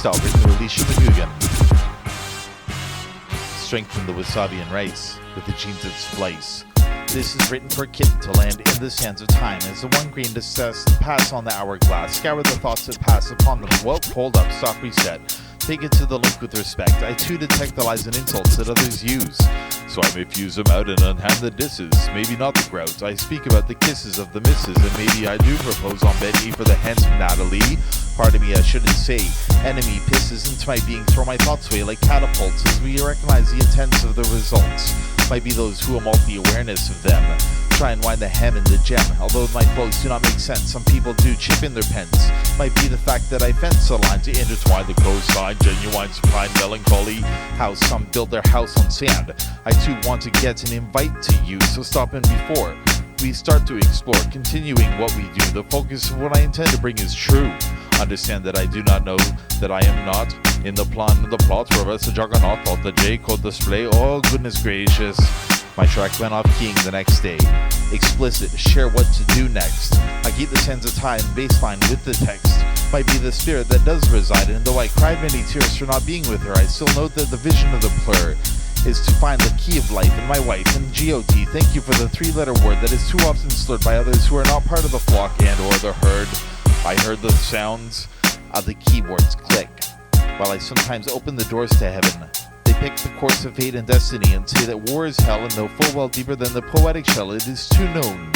freestyle written to Alicia McGugan. Strengthen the wasabi and rice with the genes that splice. This is written for a kitten to land in the sands of time as the one grain discuss to pass on the hourglass. Scour the thoughts that pass upon them. Well, hold up, stop, reset. Take it to the link with respect. I too detect the lies and insults that others use. So I may fuse them out and unhand the disses. Maybe not the grout. I speak about the kisses of the misses. And maybe I do propose on Betty for the handsome Natalie. Pardon me, I shouldn't say. Enemy pisses into my being, throw my thoughts away like catapults as we recognize the intents of the results. Might be those who amalt the awareness of them. Try and wind the hem in the gem. Although my flows do not make sense, some people do chip in their pens. Might be the fact that I fence a line to intertwine the cosine, genuine, supine, melancholy. How some build their house on sand. I too want to get an invite to you, so stop in before we start to explore, continuing what we do. The focus of what I intend to bring is true. Understand that I do not know that I am not in the plan of the plot. Professor Juggernaut thought the J code display. Oh goodness gracious. My track went off keying the next day. Explicit, share what to do next. I keep the sands of time baseline with the text. Might be the spirit that does reside, and though I cried many tears for not being with her, I still know that the vision of the plur is to find the key of life in my wife and G-O-T. Thank you for the three-letter word that is too often slurred by others who are not part of the flock and or the herd. I heard the sounds of the keyboards click, while I sometimes open the doors to heaven. They pick the course of fate and destiny and say that war is hell, and though full well deeper than the poetic shell, it is too known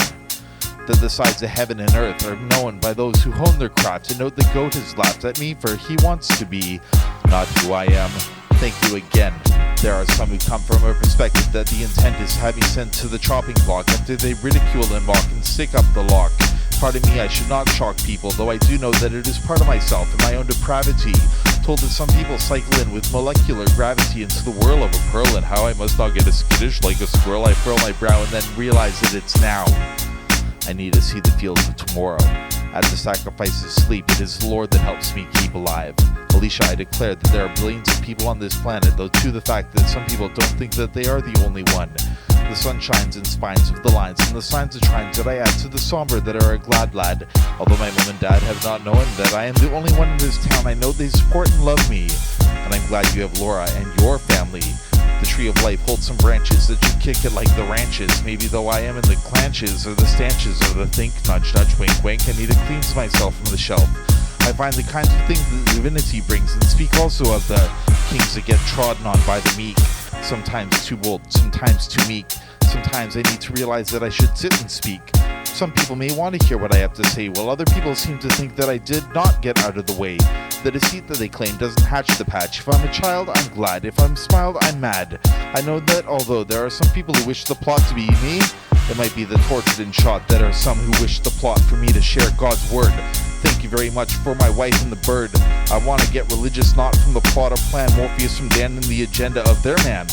that the sides of heaven and earth are known by those who hone their craft. And note the goat has laughed at me, for he wants to be not who I am. Thank you again. There are some who come from a perspective that the intent is having sent to the chopping block after they ridicule and mock and stick up the lock. Pardon me, I should not shock people, though I do know that it is part of myself and my own depravity. Told that some people cycle in with molecular gravity into the whirl of a pearl, and how I must not get as skittish like a squirrel. I furl my brow and then realize that it's now. I need to see the fields of tomorrow. At the sacrifice of sleep, it is the Lord that helps me keep alive. Alicia, I declare that there are billions of people on this planet, though to the fact that some people don't think that they are the only one. The sun shines in spines of the lines, and the signs of trines that I add to the somber that are a glad lad. Although my mom and dad have not known that I am the only one in this town, I know they support and love me. And I'm glad you have Laura and your family. The tree of life holds some branches that you kick it like the ranches. Maybe though I am in the clanches or the stanches or the think, nudge, nudge, wink, wink, I need to cleanse myself from the shelf. I find the kinds of things that divinity brings, and speak also of the kings that get trodden on by the meek. Sometimes too bold, sometimes too meek. Sometimes I need to realize that I should sit and speak. Some people may want to hear what I have to say, while other people seem to think that I did not get out of the way. The deceit that they claim doesn't hatch the patch. If I'm a child, I'm glad. If I'm smiled, I'm mad. I know that although there are some people who wish the plot to be me, it might be the tortured and shot that are some who wish the plot for me to share God's word. Thank you very much for my wife and the bird. I want to get religious, not from the plot or plan Morpheus from Dan and the agenda of their man.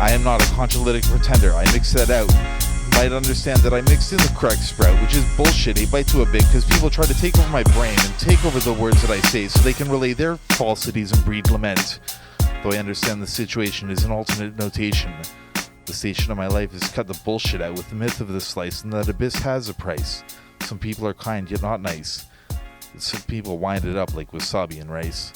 I am not a concholytic pretender. I mix that out. You might understand that I mixed in the correct sprout, which is bullshit, a bite to a bit, because people try to take over my brain and take over the words that I say so they can relay their falsities and breed lament. Though I understand the situation is an alternate notation. The station of my life is cut the bullshit out with the myth of the slice, and that abyss has a price. Some people are kind yet not nice. Some people wind it up like wasabi and rice.